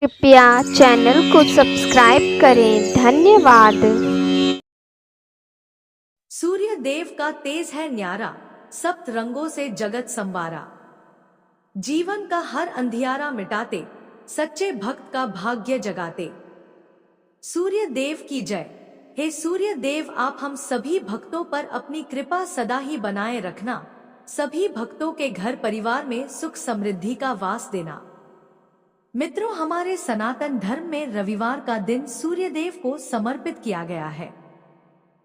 कृपया चैनल को सब्सक्राइब करें। धन्यवाद। सूर्य देव का तेज है न्यारा, सप्त रंगों से जगत संवारा। जीवन का हर अंधियारा मिटाते, सच्चे भक्त का भाग्य जगाते। सूर्य देव की जय। हे सूर्य देव, आप हम सभी भक्तों पर अपनी कृपा सदा ही बनाए रखना। सभी भक्तों के घर परिवार में सुख समृद्धि का वास देना। मित्रों, हमारे सनातन धर्म में रविवार का दिन सूर्य देव को समर्पित किया गया है।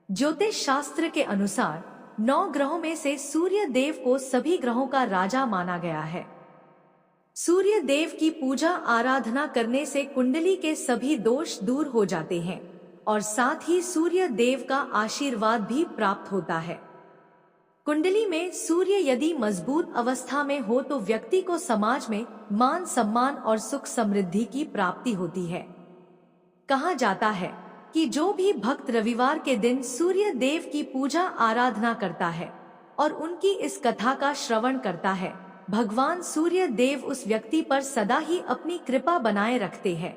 ज्योतिष शास्त्र के अनुसार 9 ग्रहों में से सूर्य देव को सभी ग्रहों का राजा माना गया है। सूर्य देव की पूजा आराधना करने से कुंडली के सभी दोष दूर हो जाते हैं और साथ ही सूर्य देव का आशीर्वाद भी प्राप्त होता है। कुंडली में सूर्य यदि मजबूत अवस्था में हो तो व्यक्ति को समाज में मान सम्मान और सुख समृद्धि की प्राप्ति होती है। कहा जाता है कि जो भी भक्त रविवार के दिन सूर्य देव की पूजा आराधना करता है और उनकी इस कथा का श्रवण करता है, भगवान सूर्य देव उस व्यक्ति पर सदा ही अपनी कृपा बनाए रखते हैं।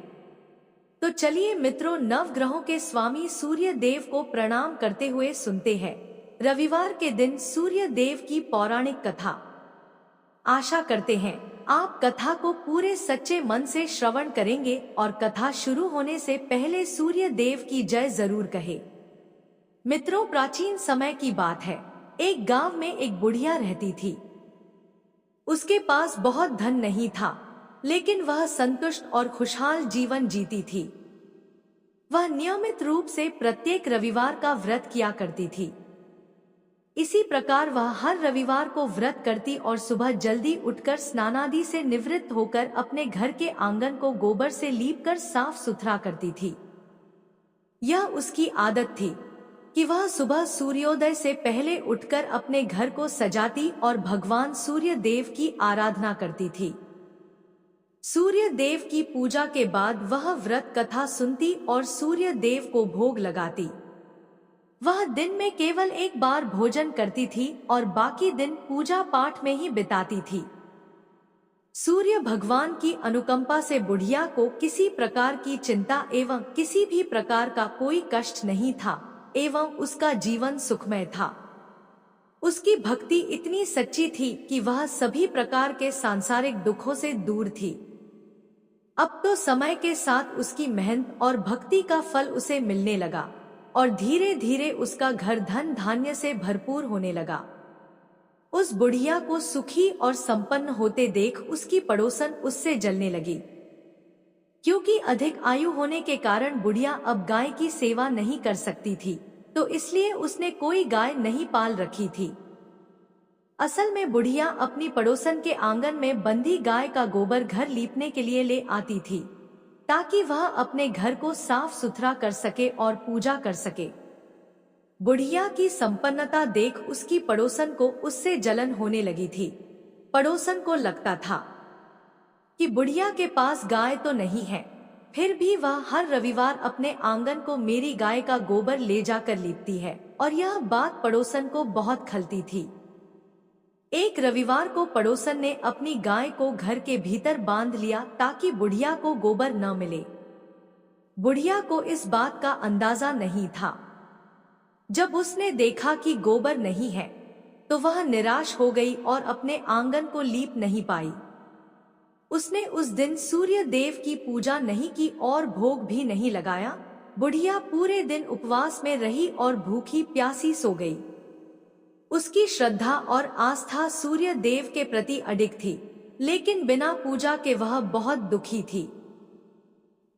तो चलिए मित्रों, नवग्रहों के स्वामी सूर्य देव को प्रणाम करते हुए सुनते हैं रविवार के दिन सूर्य देव की पौराणिक कथा। आशा करते हैं आप कथा को पूरे सच्चे मन से श्रवण करेंगे और कथा शुरू होने से पहले सूर्य देव की जय जरूर कहे। मित्रों, प्राचीन समय की बात है। एक गांव में एक बुढ़िया रहती थी। उसके पास बहुत धन नहीं था, लेकिन वह संतुष्ट और खुशहाल जीवन जीती थी। वह नियमित रूप से प्रत्येक रविवार का व्रत किया करती थी। इसी प्रकार वह हर रविवार को व्रत करती और सुबह जल्दी उठकर स्नानादि से निवृत्त होकर अपने घर के आंगन को गोबर से लीपकर साफ सुथरा करती थी। यह उसकी आदत थी कि वह सुबह सूर्योदय से पहले उठकर अपने घर को सजाती और भगवान सूर्य देव की आराधना करती थी। सूर्य देव की पूजा के बाद वह व्रत कथा सुनती और सूर्य देव को भोग लगाती। वह दिन में केवल एक बार भोजन करती थी और बाकी दिन पूजा पाठ में ही बिताती थी। सूर्य भगवान की अनुकंपा से बुढ़िया को किसी प्रकार की चिंता एवं किसी भी प्रकार का कोई कष्ट नहीं था एवं उसका जीवन सुखमय था। उसकी भक्ति इतनी सच्ची थी कि वह सभी प्रकार के सांसारिक दुखों से दूर थी। अब तो समय के साथ उसकी मेहनत और भक्ति का फल उसे मिलने लगा और धीरे धीरे उसका घर धन धान्य से भरपूर होने लगा। उस बुढ़िया को सुखी और संपन्न होते देख उसकी पड़ोसन उससे जलने लगी, क्योंकि अधिक आयु होने के कारण बुढ़िया अब गाय की सेवा नहीं कर सकती थी, तो इसलिए उसने कोई गाय नहीं पाल रखी थी। असल में बुढ़िया अपनी पड़ोसन के आंगन में बंधी गाय का गोबर घर लीपने के लिए ले आती थी, ताकि वह अपने घर को साफ सुथरा कर सके और पूजा कर सके। बुढ़िया की संपन्नता देख उसकी पड़ोसन को उससे जलन होने लगी थी। पड़ोसन को लगता था कि बुढ़िया के पास गाय तो नहीं है, फिर भी वह हर रविवार अपने आंगन को मेरी गाय का गोबर ले जाकर लीपती है, और यह बात पड़ोसन को बहुत खलती थी। एक रविवार को पड़ोसन ने अपनी गाय को घर के भीतर बांध लिया ताकि बुढ़िया को गोबर न मिले। बुढ़िया को इस बात का अंदाजा नहीं था। जब उसने देखा कि गोबर नहीं है, तो वह निराश हो गई और अपने आंगन को लीप नहीं पाई। उसने उस दिन सूर्य देव की पूजा नहीं की और भोग भी नहीं लगाया। बुढ़िया पूरे दिन उपवास में रही और भूखी प्यासी सो गई। उसकी श्रद्धा और आस्था सूर्य देव के प्रति अडिग थी, लेकिन बिना पूजा के वह बहुत दुखी थी।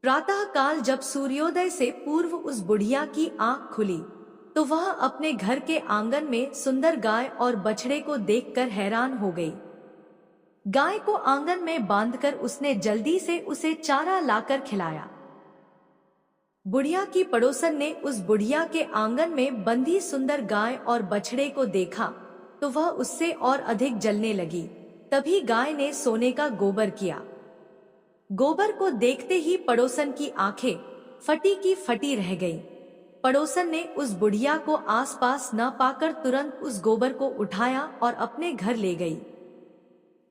प्रातः काल जब सूर्योदय से पूर्व उस बुढ़िया की आंख खुली, तो वह अपने घर के आंगन में सुंदर गाय और बछड़े को देखकर हैरान हो गई। गाय को आंगन में बांधकर उसने जल्दी से उसे चारा लाकर खिलाया। बुढ़िया की पड़ोसन ने उस बुढ़िया के आंगन में बंधी सुंदर गाय और बछड़े को देखा तो वह उससे और अधिक जलने लगी। तभी गाय ने सोने का गोबर किया। गोबर को देखते ही पड़ोसन की आंखें फटी की फटी रह गईं। पड़ोसन ने उस बुढ़िया को आसपास न पाकर तुरंत उस गोबर को उठाया और अपने घर ले गई।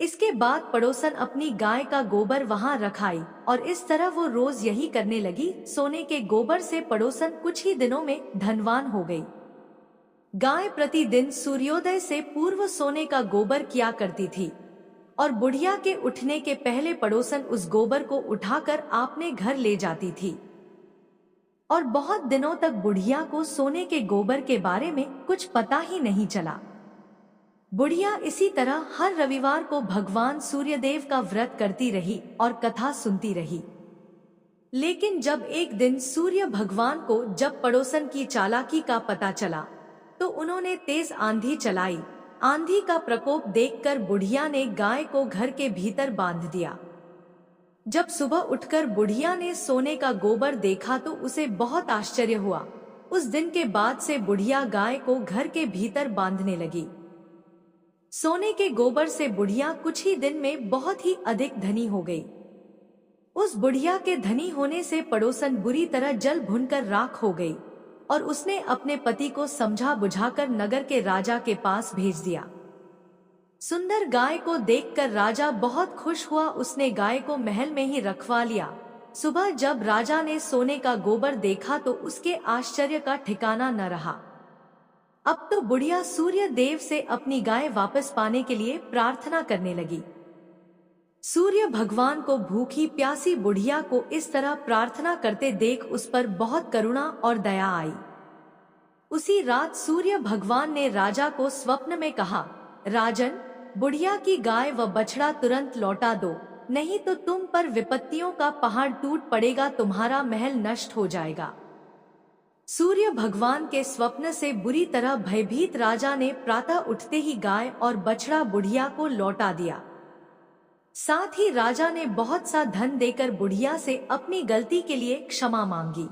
इसके बाद पड़ोसन अपनी गाय का गोबर वहां रखाई और इस तरह वो रोज यही करने लगी। सोने के गोबर से पड़ोसन कुछ ही दिनों में धनवान हो गई। गाय प्रतिदिन सूर्योदय से पूर्व सोने का गोबर किया करती थी और बुढ़िया के उठने के पहले पड़ोसन उस गोबर को उठाकर अपने घर ले जाती थी। और बहुत दिनों तक बुढ़िया को सोने के गोबर के बारे में कुछ पता ही नहीं चला। बुढ़िया इसी तरह हर रविवार को भगवान सूर्यदेव का व्रत करती रही और कथा सुनती रही। लेकिन जब एक दिन सूर्य भगवान को जब पड़ोसन की चालाकी का पता चला तो उन्होंने तेज आंधी चलाई। आंधी का प्रकोप देखकर बुढ़िया ने गाय को घर के भीतर बांध दिया। जब सुबह उठकर बुढ़िया ने सोने का गोबर देखा तो उसे बहुत आश्चर्य हुआ। उस दिन के बाद से बुढ़िया गाय को घर के भीतर बांधने लगी। सोने के गोबर से बुढ़िया कुछ ही दिन में बहुत ही अधिक धनी हो गई। उस बुढ़िया के धनी होने से पड़ोसन बुरी तरह जल भुनकर राख हो गई और उसने अपने पति को समझा बुझाकर नगर के राजा के पास भेज दिया। सुंदर गाय को देखकर राजा बहुत खुश हुआ। उसने गाय को महल में ही रखवा लिया। सुबह जब राजा ने सोने का गोबर देखा तो उसके आश्चर्य का ठिकाना न रहा। अब तो बुढ़िया सूर्य देव से अपनी गाय वापस पाने के लिए प्रार्थना करने लगी। सूर्य भगवान को भूखी प्यासी बुढ़िया को इस तरह प्रार्थना करते देख उस पर बहुत करुणा और दया आई। उसी रात सूर्य भगवान ने राजा को स्वप्न में कहा, राजन, बुढ़िया की गाय व बछड़ा तुरंत लौटा दो, नहीं तो तुम पर विपत्तियों का पहाड़ टूट पड़ेगा, तुम्हारा महल नष्ट हो जाएगा। सूर्य भगवान के स्वप्न से बुरी तरह भयभीत राजा ने प्रातः उठते ही गाय और बछड़ा बुढ़िया को लौटा दिया। साथ ही राजा ने बहुत सा धन देकर बुढ़िया से अपनी गलती के लिए क्षमा मांगी।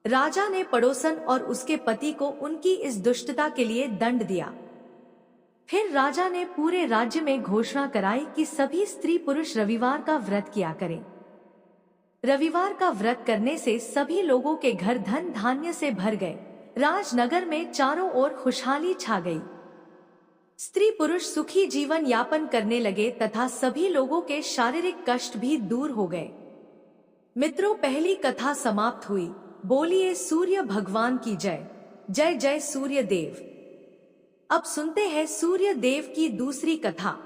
राजा ने पड़ोसन और उसके पति को उनकी इस दुष्टता के लिए दंड दिया। फिर राजा ने पूरे राज्य में घोषणा कराई कि सभी स्त्री पुरुष रविवार का व्रत किया करें। रविवार का व्रत करने से सभी लोगों के घर धन धान्य से भर गए। राजनगर में चारों ओर खुशहाली छा गई। स्त्री पुरुष सुखी जीवन यापन करने लगे तथा सभी लोगों के शारीरिक कष्ट भी दूर हो गए। मित्रों, पहली कथा समाप्त हुई। बोलिए सूर्य भगवान की जय। जय जय सूर्य देव। अब सुनते हैं सूर्य देव की दूसरी कथा।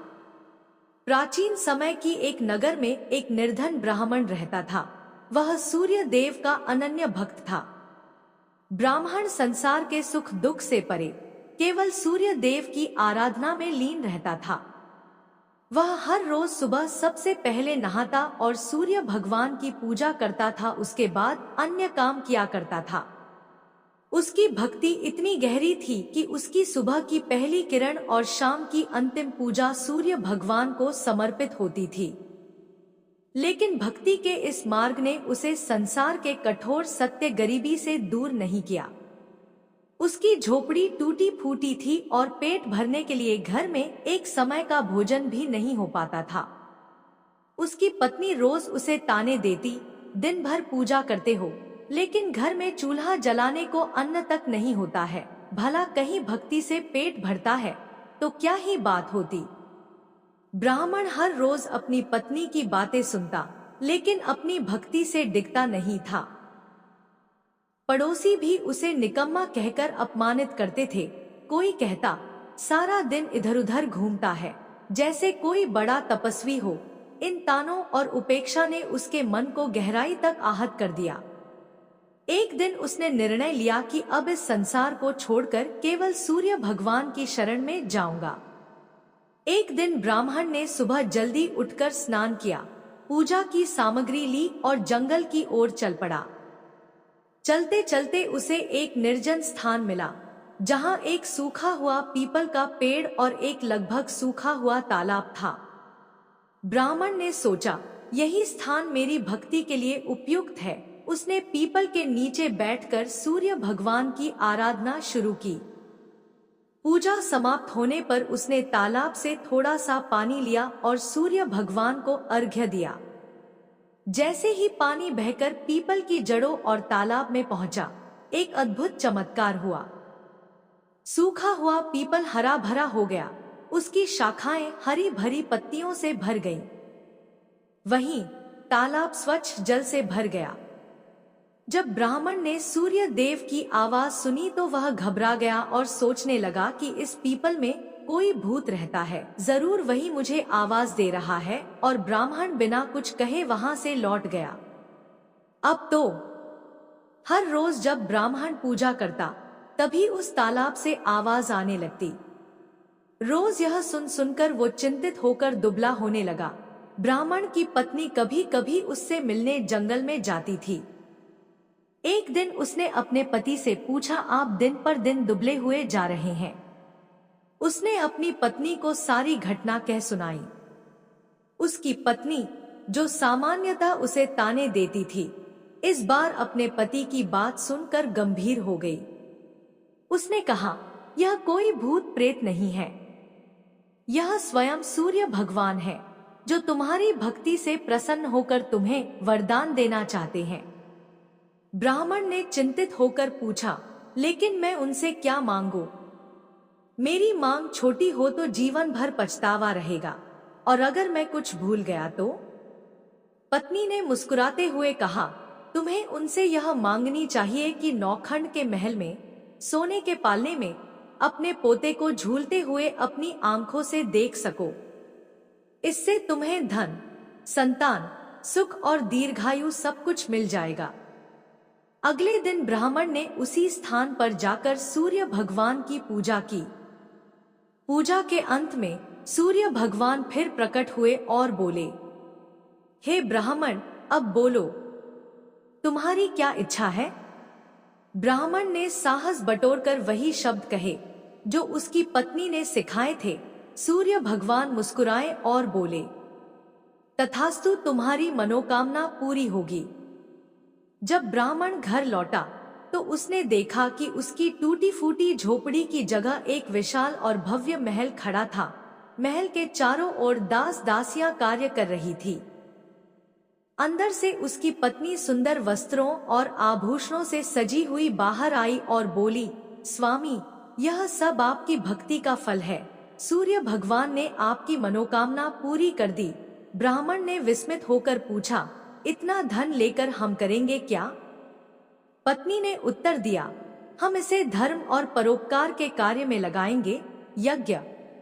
प्राचीन समय की एक नगर में एक निर्धन ब्राह्मण रहता था। वह सूर्य देव का अनन्य भक्त था। ब्राह्मण संसार के सुख दुख से परे केवल सूर्य देव की आराधना में लीन रहता था। वह हर रोज सुबह सबसे पहले नहाता और सूर्य भगवान की पूजा करता था। उसके बाद अन्य काम किया करता था। उसकी भक्ति इतनी गहरी थी कि उसकी सुबह की पहली किरण और शाम की अंतिम पूजा सूर्य भगवान को समर्पित होती थी। लेकिन भक्ति के इस मार्ग ने उसे संसार के कठोर सत्य गरीबी से दूर नहीं किया। उसकी झोपड़ी टूटी फूटी थी और पेट भरने के लिए घर में एक समय का भोजन भी नहीं हो पाता था। उसकी पत्नी रोज उसे ताने देती, दिन भर पूजा करते हो लेकिन घर में चूल्हा जलाने को अन्न तक नहीं होता है, भला कहीं भक्ति से पेट भरता है तो क्या ही बात होती। ब्राह्मण हर रोज अपनी पत्नी की बातें सुनता लेकिन अपनी भक्ति से डिगता नहीं था। पड़ोसी भी उसे निकम्मा कहकर अपमानित करते थे। कोई कहता, सारा दिन इधर उधर घूमता है, जैसे कोई बड़ा तपस्वी हो। इन तानों और उपेक्षा ने उसके मन को गहराई तक आहत कर दिया। एक दिन उसने निर्णय लिया कि अब इस संसार को छोड़कर केवल सूर्य भगवान की शरण में जाऊंगा। एक दिन ब्राह्मण ने सुबह जल्दी उठकर स्नान किया, पूजा की सामग्री ली और जंगल की ओर चल पड़ा। चलते चलते उसे एक निर्जन स्थान मिला जहां एक सूखा हुआ पीपल का पेड़ और एक लगभग सूखा हुआ तालाब था। ब्राह्मण ने सोचा, यही स्थान मेरी भक्ति के लिए उपयुक्त है। उसने पीपल के नीचे बैठकर सूर्य भगवान की आराधना शुरू की। पूजा समाप्त होने पर उसने तालाब से थोड़ा सा पानी लिया और सूर्य भगवान को अर्घ्य दिया। जैसे ही पानी बहकर पीपल की जड़ों और तालाब में पहुंचा, एक अद्भुत चमत्कार हुआ। सूखा हुआ पीपल हरा भरा हो गया। उसकी शाखाएं हरी भरी पत्तियों से भर गईं। वहीं तालाब स्वच्छ जल से भर गया। जब ब्राह्मण ने सूर्य देव की आवाज सुनी तो वह घबरा गया और सोचने लगा कि इस पीपल में कोई भूत रहता है, जरूर वही मुझे आवाज दे रहा है। और ब्राह्मण बिना कुछ कहे वहां से लौट गया। अब तो हर रोज जब ब्राह्मण पूजा करता तभी उस तालाब से आवाज आने लगती। रोज यह सुनकर वो चिंतित होकर दुबला होने लगा। ब्राह्मण की पत्नी कभी कभी उससे मिलने जंगल में जाती थी। एक दिन उसने अपने पति से पूछा, आप दिन पर दिन दुबले हुए जा रहे हैं। उसने अपनी पत्नी को सारी घटना कह सुनाई। उसकी पत्नी, जो सामान्यतः उसे ताने देती थी, इस बार अपने पति की बात सुनकर गंभीर हो गई। उसने कहा, यह कोई भूत प्रेत नहीं है, यह स्वयं सूर्य भगवान है, जो तुम्हारी भक्ति से प्रसन्न होकर तुम्हें वरदान देना चाहते हैं। ब्राह्मण ने चिंतित होकर पूछा, लेकिन मैं उनसे क्या मांगू? मेरी मांग छोटी हो तो जीवन भर पछतावा रहेगा, और अगर मैं कुछ भूल गया तो? पत्नी ने मुस्कुराते हुए कहा, तुम्हें उनसे यह मांगनी चाहिए कि नौखंड के महल में सोने के पालने में अपने पोते को झूलते हुए अपनी आंखों से देख सको। इससे तुम्हें धन, संतान, सुख और दीर्घायु सब कुछ मिल जाएगा। अगले दिन ब्राह्मण ने उसी स्थान पर जाकर सूर्य भगवान की पूजा की। पूजा के अंत में सूर्य भगवान फिर प्रकट हुए और बोले, हे ब्राह्मण, अब बोलो, तुम्हारी क्या इच्छा है? ब्राह्मण ने साहस बटोरकर वही शब्द कहे जो उसकी पत्नी ने सिखाए थे। सूर्य भगवान मुस्कुराए और बोले, तथास्तु, तुम्हारी मनोकामना पूरी होगी। जब ब्राह्मण घर लौटा तो उसने देखा कि उसकी टूटी फूटी झोपड़ी की जगह एक विशाल और भव्य महल खड़ा था। महल के चारों ओर दास दासियां कार्य कर रही थी। अंदर से उसकी पत्नी सुंदर वस्त्रों और आभूषणों से सजी हुई बाहर आई और बोली, स्वामी, यह सब आपकी भक्ति का फल है। सूर्य भगवान ने आपकी मनोकामना पूरी कर दी। ब्राह्मण ने विस्मित होकर पूछा, इतना धन लेकर हम करेंगे क्या? पत्नी ने उत्तर दिया, हम इसे धर्म और परोपकार के कार्य में लगाएंगे। यज्ञ,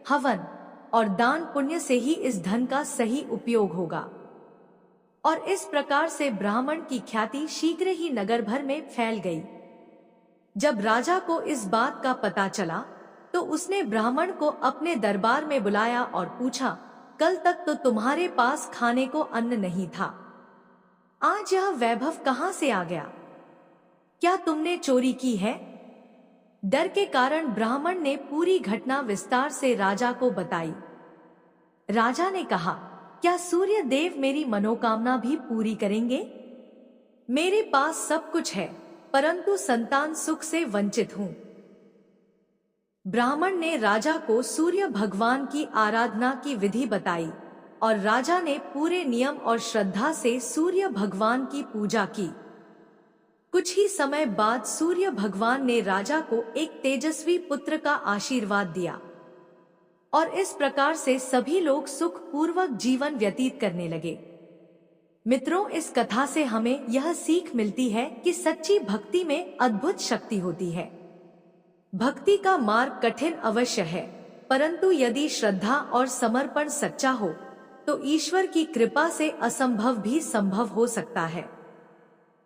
हवन और दान पुण्य से ही इस धन का सही उपयोग होगा। और इस प्रकार से ब्राह्मण की ख्याति शीघ्र ही नगर भर में फैल गई। जब राजा को इस बात का पता चला तो उसने ब्राह्मण को अपने दरबार में बुलाया और पूछा, कल तक तो तुम्हारे पास खाने को अन्न नहीं था, आज यह वैभव कहां से आ गया? क्या तुमने चोरी की है? डर के कारण ब्राह्मण ने पूरी घटना विस्तार से राजा को बताई। राजा ने कहा, क्या सूर्य देव मेरी मनोकामना भी पूरी करेंगे? मेरे पास सब कुछ है, परंतु संतान सुख से वंचित हूं। ब्राह्मण ने राजा को सूर्य भगवान की आराधना की विधि बताई और राजा ने पूरे नियम और श्रद्धा से सूर्य भगवान की पूजा की। कुछ ही समय बाद सूर्य भगवान ने राजा को एक तेजस्वी पुत्र का आशीर्वाद दिया और इस प्रकार से सभी लोग सुख पूर्वक जीवन व्यतीत करने लगे। मित्रों, इस कथा से हमें यह सीख मिलती है कि सच्ची भक्ति में अद्भुत शक्ति होती है। भक्ति का मार्ग कठिन अवश्य है, परंतु यदि श्रद्धा और समर्पण सच्चा हो तो ईश्वर की कृपा से असंभव भी संभव हो सकता है।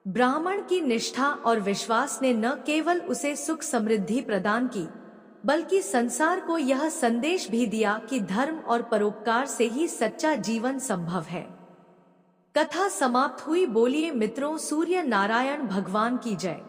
ब्राह्मण की निष्ठा और विश्वास ने न केवल उसे सुख समृद्धि प्रदान की, बल्कि संसार को यह संदेश भी दिया कि धर्म और परोपकार से ही सच्चा जीवन संभव है। कथा समाप्त हुई। बोलिए मित्रों, सूर्य नारायण भगवान की जय।